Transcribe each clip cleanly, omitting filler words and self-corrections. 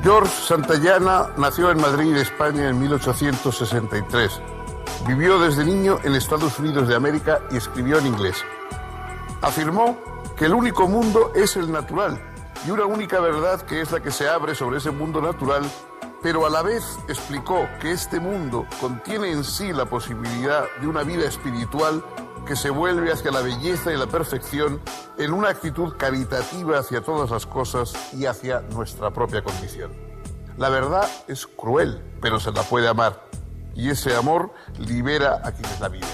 George Santayana nació en Madrid, España, en 1863. Vivió desde niño en Estados Unidos de América y escribió en inglés. Afirmó que el único mundo es el natural y una única verdad que es la que se abre sobre ese mundo natural, pero a la vez explicó que este mundo contiene en sí la posibilidad de una vida espiritual que se vuelve hacia la belleza y la perfección en una actitud caritativa hacia todas las cosas y hacia nuestra propia condición. La verdad es cruel, pero se la puede amar, y ese amor libera a quienes la viven.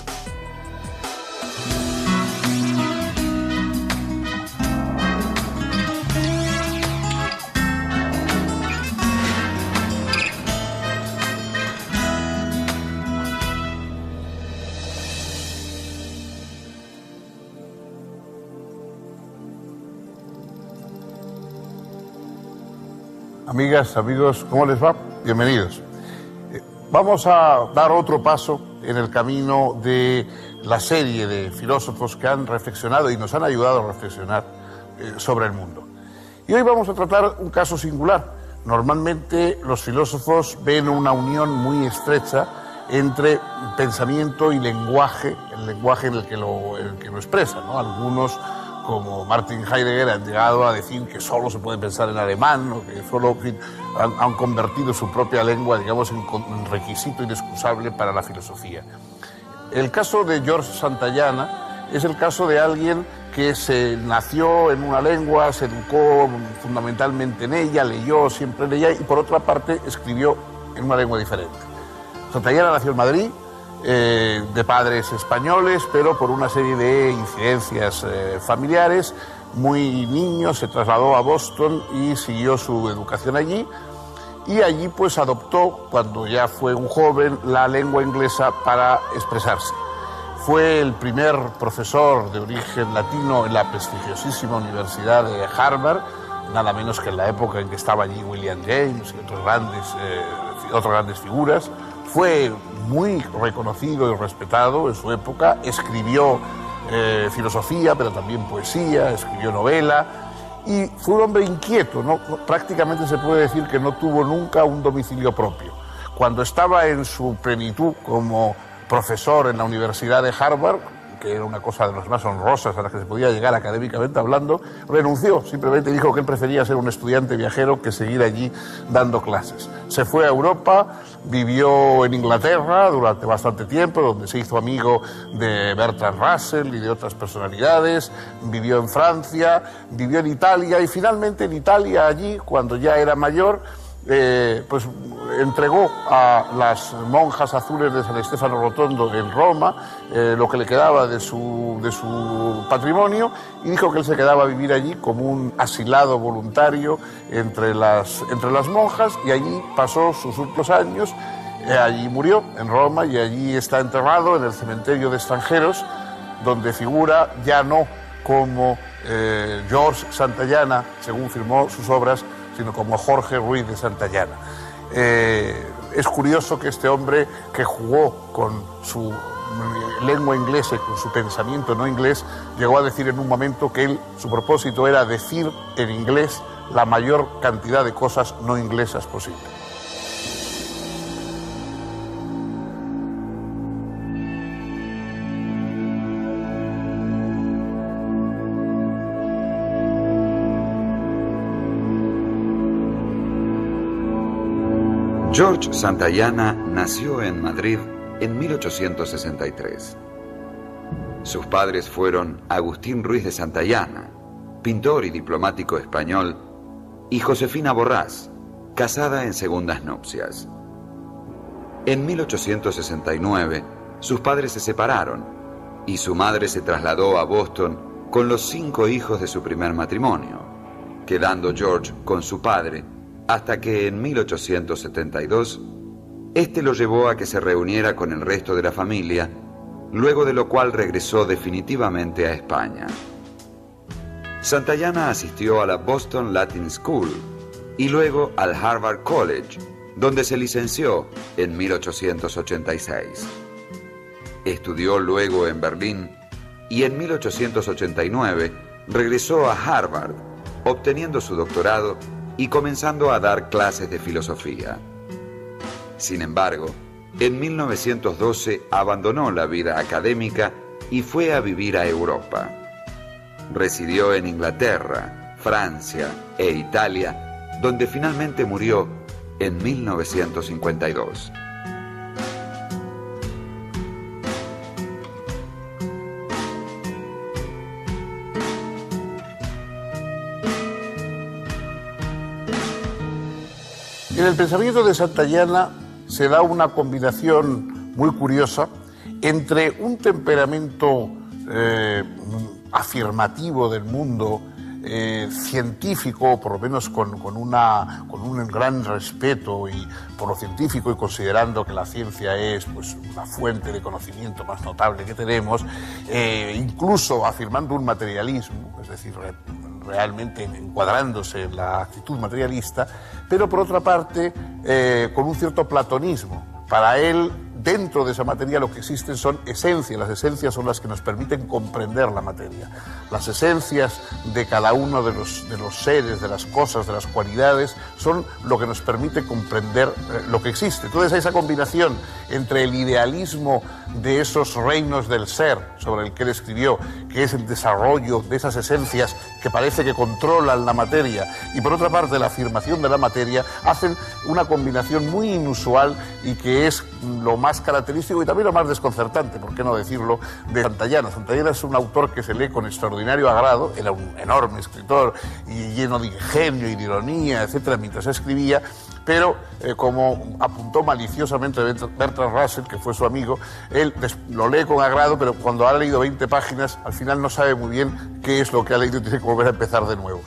Amigas, amigos, ¿cómo les va? Bienvenidos. Vamos a dar otro paso en el camino de la serie de filósofos que han reflexionado y nos han ayudado a reflexionar sobre el mundo. Y hoy vamos a tratar un caso singular. Normalmente los filósofos ven una unión muy estrecha entre pensamiento y lenguaje, el lenguaje en el que lo expresan, ¿no? Algunos, como Martin Heidegger, han llegado a decir que solo se puede pensar en alemán, o que solo, en fin, han convertido su propia lengua, digamos, en requisito inexcusable para la filosofía. El caso de George Santayana es el caso de alguien que se nació en una lengua, se educó fundamentalmente en ella, leyó siempre en ella y por otra parte escribió en una lengua diferente. Santayana nació en Madrid, de padres españoles, pero por una serie de incidencias familiares, muy niño se trasladó a Boston y siguió su educación allí, y allí pues adoptó, cuando ya fue un joven, la lengua inglesa para expresarse. Fue el primer profesor de origen latino en la prestigiosísima Universidad de Harvard, nada menos que en la época en que estaba allí William James y otras grandes figuras. Fue muy reconocido y respetado en su época, escribió filosofía, pero también poesía, escribió novela, y fue un hombre inquieto, ¿no? Prácticamente se puede decir que no tuvo nunca un domicilio propio. Cuando estaba en su plenitud como profesor en la Universidad de Harvard, que era una cosa de las más honrosas a las que se podía llegar académicamente hablando, renunció, simplemente dijo que él prefería ser un estudiante viajero que seguir allí dando clases. Se fue a Europa, vivió en Inglaterra durante bastante tiempo, donde se hizo amigo de Bertrand Russell y de otras personalidades, vivió en Francia, vivió en Italia y finalmente en Italia allí, cuando ya era mayor, pues entregó a las monjas azules de San Stefano Rotondo en Roma lo que le quedaba de su patrimonio y dijo que él se quedaba a vivir allí como un asilado voluntario entre las monjas, y allí pasó sus últimos años. Allí murió en Roma y allí está enterrado en el cementerio de extranjeros, donde figura ya no como George Santayana, según firmó sus obras, sino como Jorge Ruiz de Santayana. Es curioso que este hombre, que jugó con su lengua inglesa y con su pensamiento no inglés, llegó a decir en un momento que su propósito era decir en inglés la mayor cantidad de cosas no inglesas posible. George Santayana nació en Madrid en 1863. Sus padres fueron Agustín Ruiz de Santayana, pintor y diplomático español, y Josefina Borrás, casada en segundas nupcias. En 1869, sus padres se separaron y su madre se trasladó a Boston con los 5 hijos de su primer matrimonio, quedando George con su padre hasta que en 1872 este lo llevó a que se reuniera con el resto de la familia, luego de lo cual regresó definitivamente a España. Santayana asistió a la Boston Latin School y luego al Harvard College, donde se licenció en 1886. Estudió luego en Berlín y en 1889 regresó a Harvard, obteniendo su doctorado y comenzando a dar clases de filosofía. Sin embargo, en 1912 abandonó la vida académica y fue a vivir a Europa. Residió en Inglaterra, Francia e Italia, donde finalmente murió en 1952. En el pensamiento de Santayana se da una combinación muy curiosa entre un temperamento afirmativo del mundo, científico, por lo menos con un gran respeto y por lo científico, y considerando que la ciencia es pues una fuente de conocimiento más notable que tenemos, incluso afirmando un materialismo, es decir, realmente encuadrándose en la actitud materialista, pero por otra parte con un cierto platonismo. Para él, dentro de esa materia lo que existen son esencias. Las esencias son las que nos permiten comprender la materia. Las esencias de cada uno de los seres, de las cosas, de las cualidades, son lo que nos permite comprender lo que existe. Entonces, esa combinación entre el idealismo de esos reinos del ser sobre el que él escribió, que es el desarrollo de esas esencias que parece que controlan la materia, y por otra parte la afirmación de la materia, hacen una combinación muy inusual y que es lo más característico y también lo más desconcertante, por qué no decirlo, de Santayana. Santayana es un autor que se lee con extraordinario agrado, era un enorme escritor y lleno de ingenio y de ironía, etcétera, mientras escribía, pero como apuntó maliciosamente Bertrand Russell, que fue su amigo, él lo lee con agrado, pero cuando ha leído 20 páginas, al final no sabe muy bien qué es lo que ha leído y tiene que volver a empezar de nuevo,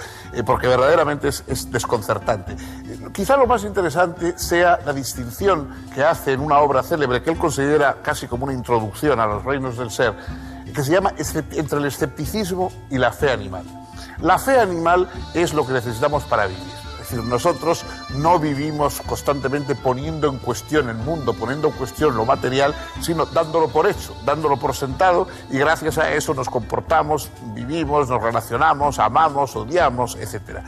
porque verdaderamente es desconcertante. Quizá lo más interesante sea la distinción que hace en una obra célebre que él considera casi como una introducción a los reinos del ser, que se llama Entre el escepticismo y la fe animal. La fe animal es lo que necesitamos para vivir. Es decir, nosotros no vivimos constantemente poniendo en cuestión el mundo, poniendo en cuestión lo material, sino dándolo por hecho, dándolo por sentado, y gracias a eso nos comportamos, vivimos, nos relacionamos, amamos, odiamos, etc.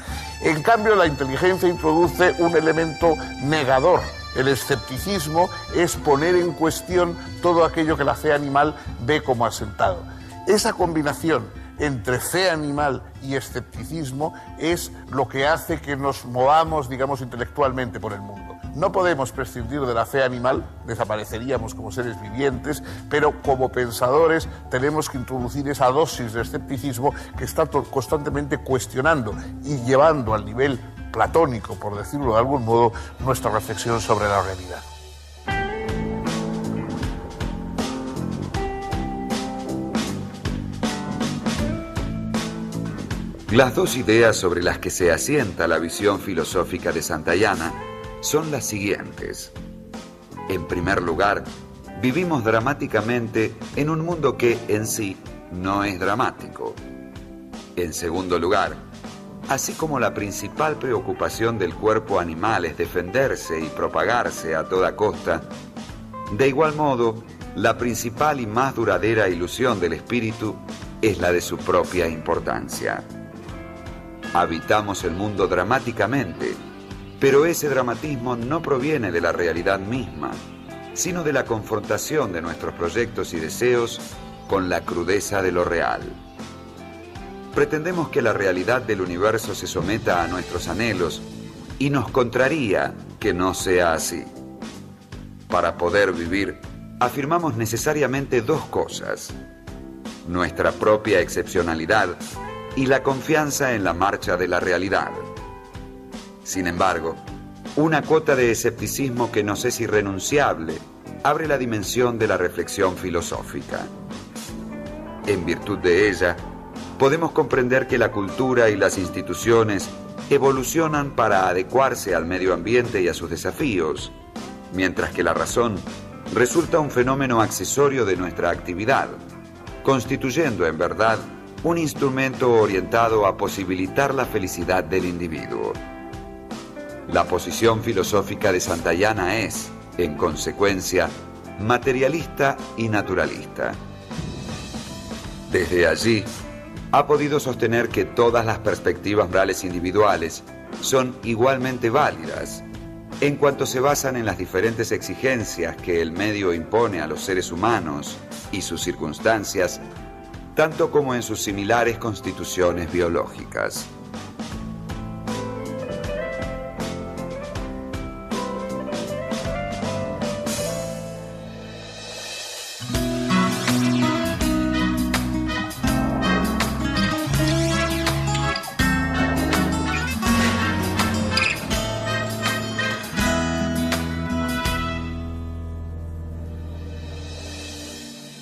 En cambio, la inteligencia introduce un elemento negador. El escepticismo es poner en cuestión todo aquello que la fe animal ve como asentado. Esa combinación entre fe animal y escepticismo es lo que hace que nos movamos, digamos, intelectualmente por el mundo. No podemos prescindir de la fe animal, desapareceríamos como seres vivientes, pero como pensadores tenemos que introducir esa dosis de escepticismo que está constantemente cuestionando y llevando al nivel platónico, por decirlo de algún modo, nuestra reflexión sobre la realidad. Las dos ideas sobre las que se asienta la visión filosófica de Santayana son las siguientes. En primer lugar, vivimos dramáticamente en un mundo que en sí no es dramático. En segundo lugar, así como la principal preocupación del cuerpo animal es defenderse y propagarse a toda costa, de igual modo, la principal y más duradera ilusión del espíritu es la de su propia importancia. Habitamos el mundo dramáticamente, pero ese dramatismo no proviene de la realidad misma, sino de la confrontación de nuestros proyectos y deseos con la crudeza de lo real. Pretendemos que la realidad del universo se someta a nuestros anhelos y nos contraría que no sea así. Para poder vivir, afirmamos necesariamente dos cosas: nuestra propia excepcionalidad y la confianza en la marcha de la realidad. Sin embargo, una cuota de escepticismo que nos es irrenunciable abre la dimensión de la reflexión filosófica. En virtud de ella, podemos comprender que la cultura y las instituciones evolucionan para adecuarse al medio ambiente y a sus desafíos, mientras que la razón resulta un fenómeno accesorio de nuestra actividad, constituyendo en verdad un instrumento orientado a posibilitar la felicidad del individuo. La posición filosófica de Santayana es, en consecuencia, materialista y naturalista. Desde allí, ha podido sostener que todas las perspectivas morales individuales son igualmente válidas, en cuanto se basan en las diferentes exigencias que el medio impone a los seres humanos y sus circunstancias, tanto como en sus similares constituciones biológicas.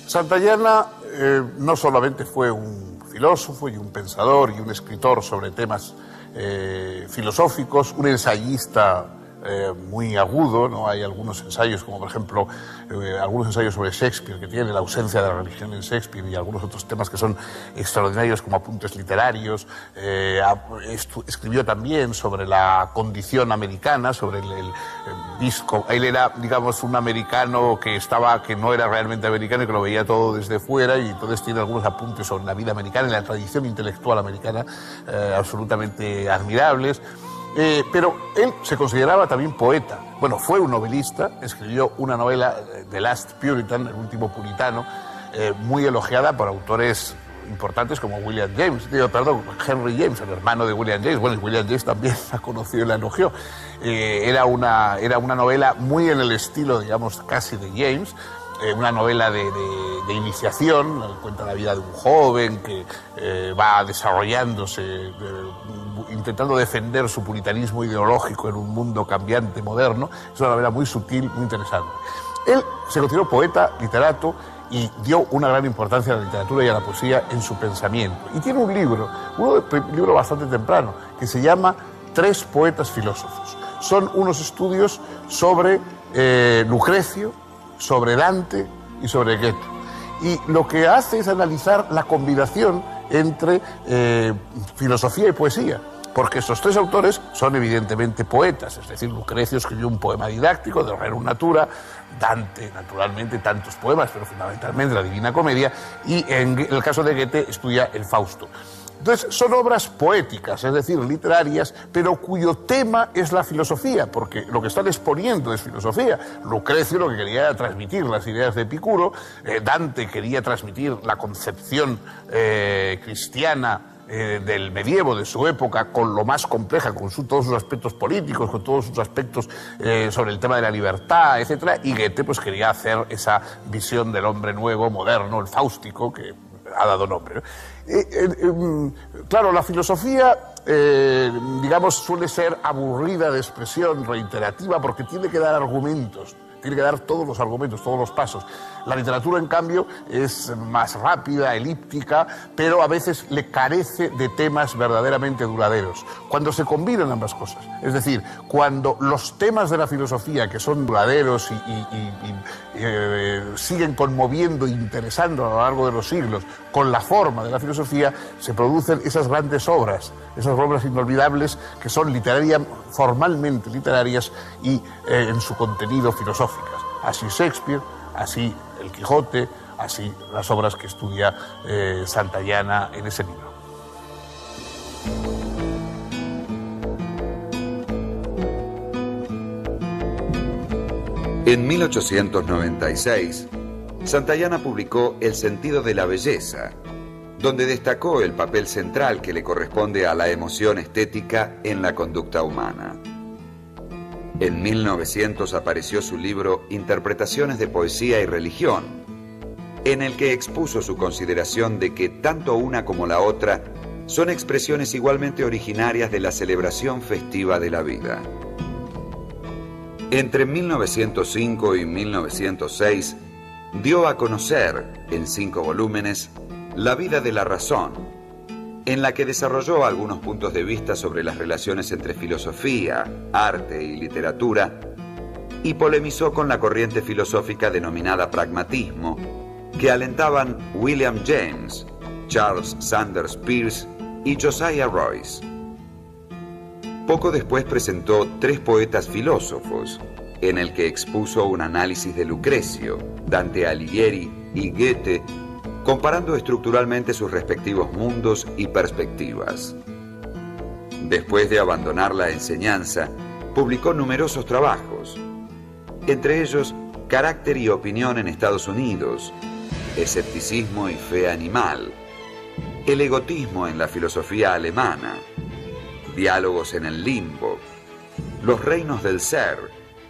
Santayana no solamente fue un filósofo y un pensador y un escritor sobre temas filosóficos, un ensayista muy agudo, ¿no? Hay algunos ensayos, como por ejemplo algunos ensayos sobre Shakespeare, que tiene la ausencia de la religión en Shakespeare, y algunos otros temas que son extraordinarios, como apuntes literarios. Escribió también sobre la condición americana, sobre el disco. Él era, digamos, un americano que no era realmente americano y que lo veía todo desde fuera, y entonces tiene algunos apuntes sobre la vida americana y la tradición intelectual americana absolutamente admirables. Pero él se consideraba también poeta. Bueno, fue un novelista, escribió una novela, The Last Puritan, el último puritano, muy elogiada por autores importantes como Henry James, el hermano de William James. Bueno, y William James también la conoció y la elogió. Era una novela muy en el estilo, digamos, casi de James, una novela de iniciación. Cuenta la vida de un joven que va desarrollándose, intentando defender su puritanismo ideológico en un mundo cambiante, moderno. Es una novela muy sutil, muy interesante. Él se consideró poeta, literato, y dio una gran importancia a la literatura y a la poesía en su pensamiento. Y tiene un libro bastante temprano, que se llama Tres poetas filósofos. Son unos estudios sobre Lucrecio, sobre Dante y sobre Goethe. Y lo que hace es analizar la combinación entre filosofía y poesía, porque estos tres autores son evidentemente poetas. Es decir, Lucrecio escribió un poema didáctico de Rerum Natura, Dante, naturalmente, tantos poemas, pero fundamentalmente la Divina Comedia, y en el caso de Goethe estudia el Fausto. Entonces, son obras poéticas, es decir, literarias, pero cuyo tema es la filosofía, porque lo que están exponiendo es filosofía. Lucrecio lo que quería era transmitir las ideas de Epicuro, Dante quería transmitir la concepción cristiana del medievo, de su época, con lo más compleja, con todos sus aspectos políticos, con todos sus aspectos sobre el tema de la libertad, etc. Y Goethe pues quería hacer esa visión del hombre nuevo, moderno, el fáustico, que ha dado nombre. Claro, la filosofía, digamos, suele ser aburrida de expresión, reiterativa, porque tiene que dar argumentos. Tiene que dar todos los argumentos, todos los pasos. La literatura, en cambio, es más rápida, elíptica, pero a veces le carece de temas verdaderamente duraderos. Cuando se combinan ambas cosas, es decir, cuando los temas de la filosofía, que son duraderos y siguen conmoviendo e interesando a lo largo de los siglos, con la forma de la filosofía, se producen esas grandes obras, esas obras inolvidables que son formalmente literarias y en su contenido filosóficas. Así Shakespeare, así El Quijote, así las obras que estudia Santayana en ese libro. En 1896, Santayana publicó El sentido de la belleza, donde destacó el papel central que le corresponde a la emoción estética en la conducta humana. En 1900 apareció su libro Interpretaciones de Poesía y Religión, en el que expuso su consideración de que tanto una como la otra son expresiones igualmente originarias de la celebración festiva de la vida. Entre 1905 y 1906 dio a conocer, en 5 volúmenes, La vida de la razón, en la que desarrolló algunos puntos de vista sobre las relaciones entre filosofía, arte y literatura, y polemizó con la corriente filosófica denominada pragmatismo, que alentaban William James, Charles Sanders Peirce y Josiah Royce. Poco después presentó Tres poetas filósofos, en el que expuso un análisis de Lucrecio, Dante Alighieri y Goethe, comparando estructuralmente sus respectivos mundos y perspectivas. Después de abandonar la enseñanza, publicó numerosos trabajos, entre ellos Carácter y opinión en Estados Unidos, Escepticismo y fe animal, El egotismo en la filosofía alemana, Diálogos en el limbo, Los reinos del ser,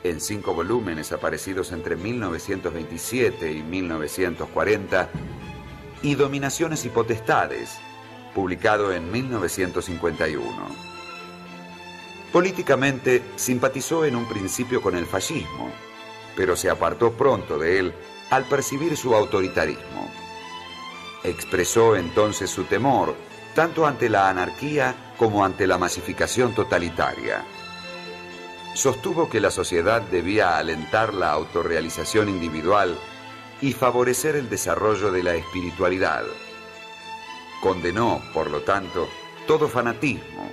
en 5 volúmenes aparecidos entre 1927 y 1940, y Dominaciones y potestades, publicado en 1951. Políticamente simpatizó en un principio con el fascismo, pero se apartó pronto de él al percibir su autoritarismo. Expresó entonces su temor tanto ante la anarquía como ante la masificación totalitaria. Sostuvo que la sociedad debía alentar la autorrealización individual y favorecer el desarrollo de la espiritualidad. Condenó, por lo tanto, todo fanatismo,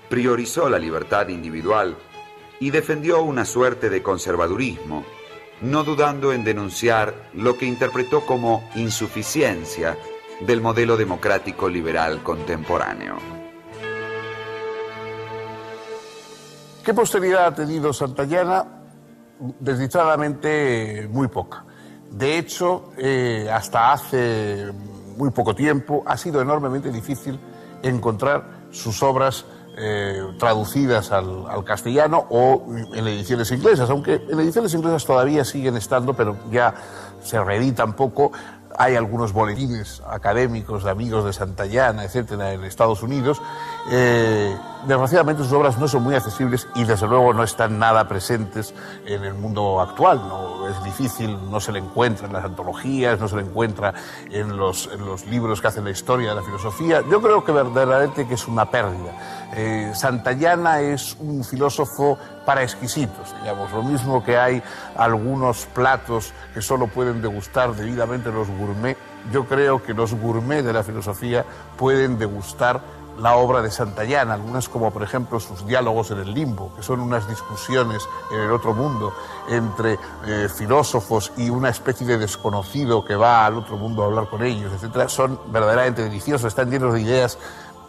priorizó la libertad individual y defendió una suerte de conservadurismo, no dudando en denunciar lo que interpretó como insuficiencia del modelo democrático liberal contemporáneo. ¿Qué posteridad ha tenido Santayana? Desdichadamente muy poca. De hecho, hasta hace muy poco tiempo ha sido enormemente difícil encontrar sus obras traducidas al castellano o en ediciones inglesas, aunque en ediciones inglesas todavía siguen estando, pero ya se reeditan poco. Hay algunos boletines académicos de amigos de Santayana, etcétera, en Estados Unidos. Desgraciadamente sus obras no son muy accesibles y desde luego no están nada presentes en el mundo actual. No, es difícil, no se le encuentra en las antologías, no se le encuentra en los libros que hacen la historia de la filosofía. Yo creo que verdaderamente que es una pérdida. Santayana es un filósofo para exquisitos, digamos, lo mismo que hay algunos platos que solo pueden degustar debidamente los gourmet. Yo creo que los gourmet de la filosofía pueden degustar la obra de Santayana, algunas como por ejemplo sus Diálogos en el limbo, que son unas discusiones en el otro mundo entre filósofos y una especie de desconocido que va al otro mundo a hablar con ellos, etcétera. Son verdaderamente deliciosos, están llenos de ideas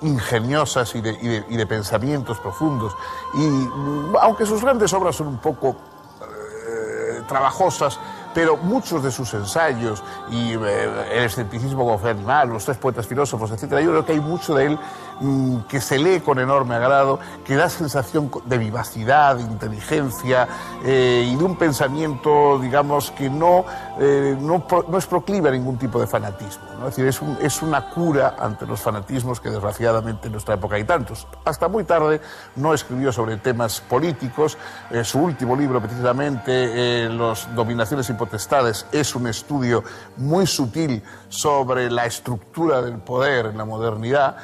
ingeniosas y de pensamientos profundos. Y aunque sus grandes obras son un poco trabajosas, pero muchos de sus ensayos y el escepticismo como fe animal, los 3 poetas filósofos, etcétera, yo creo que hay mucho de él que se lee con enorme agrado, que da sensación de vivacidad, de inteligencia y de un pensamiento, digamos, que no es proclive a ningún tipo de fanatismo, ¿no? Es decir, es una cura ante los fanatismos que desgraciadamente en nuestra época hay tantos. Hasta muy tarde no escribió sobre temas políticos. Su último libro, precisamente, Los Dominaciones y potestades, es un estudio muy sutil sobre la estructura del poder en la modernidad.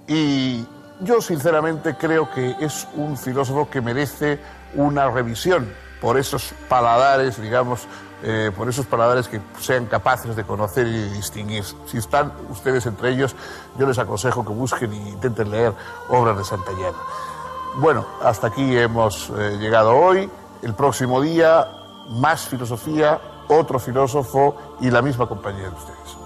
Y yo sinceramente creo que es un filósofo que merece una revisión por esos paladares, digamos, por esos paladares que sean capaces de conocer y de distinguir. Si están ustedes entre ellos, yo les aconsejo que busquen e intenten leer obras de Santayana. Bueno, hasta aquí hemos llegado hoy. El próximo día, más filosofía, otro filósofo y la misma compañía de ustedes.